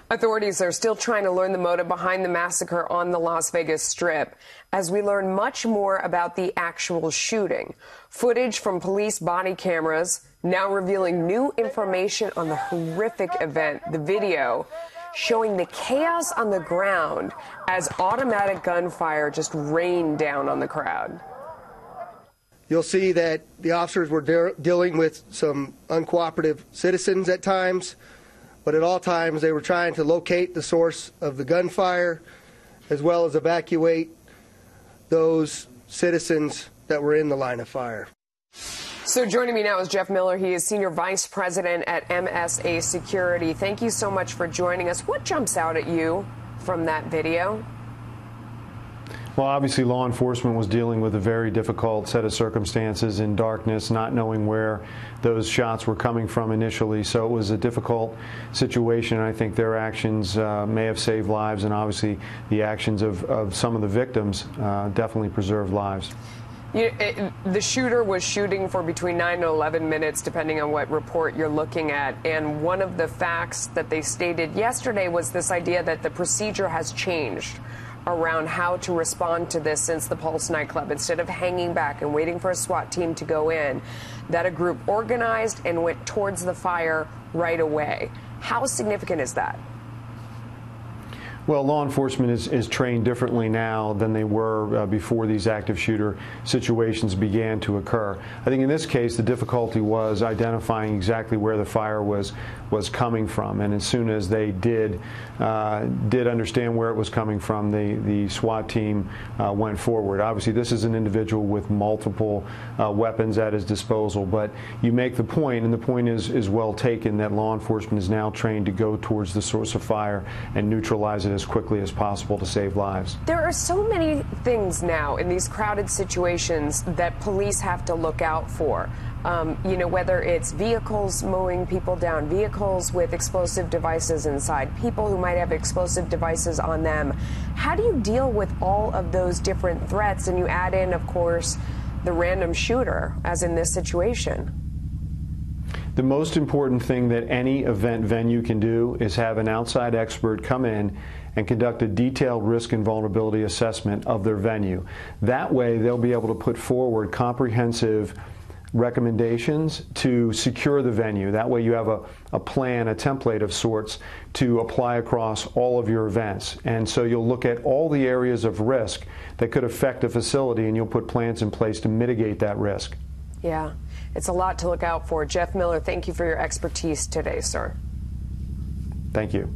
Authorities are still trying to learn the motive behind the massacre on the Las Vegas Strip as we learn much more about the actual shooting. Footage from police body cameras now revealing new information on the horrific event. The video showing the chaos on the ground as automatic gunfire just rained down on the crowd. You'll see that the officers were dealing with some uncooperative citizens at times, but at all times they were trying to locate the source of the gunfire as well as evacuate those citizens that were in the line of fire. So joining me now is Jeff Miller. He is Senior Vice President at MSA Security. Thank you so much for joining us. What jumps out at you from that video? Well, obviously law enforcement was dealing with a very difficult set of circumstances in darkness, not knowing where those shots were coming from initially. So it was a difficult situation. I think their actions may have saved lives, and obviously the actions of some of the victims definitely preserved lives. The shooter was shooting for between 9 and 11 minutes, depending on what report you're looking at. And one of the facts that they stated yesterday was this idea that the procedure has changed around how to respond to this since the Pulse nightclub. Instead of hanging back and waiting for a SWAT team to go in, that a group organized and went towards the fire right away. How significant is that? Well, law enforcement is trained differently now than they were before these active shooter situations began to occur. I think in this case, the difficulty was identifying exactly where the fire was coming from, and as soon as they did understand where it was coming from, the SWAT team went forward. Obviously, this is an individual with multiple weapons at his disposal, but you make the point, and the point is well taken, that law enforcement is now trained to go towards the source of fire and neutralize it as quickly as possible to save lives. There are so many things now in these crowded situations that police have to look out for. You know, whether it's vehicles mowing people down, vehicles with explosive devices inside, people who might have explosive devices on them. How do you deal with all of those different threats? And you add in, of course, the random shooter, as in this situation. The most important thing that any event venue can do is have an outside expert come in and conduct a detailed risk and vulnerability assessment of their venue. That way, they'll be able to put forward comprehensive recommendations to secure the venue. That way you have a plan, a template of sorts to apply across all of your events. And so you'll look at all the areas of risk that could affect a facility, and you'll put plans in place to mitigate that risk. Yeah, it's a lot to look out for. Jeff Miller, thank you for your expertise today, sir. Thank you.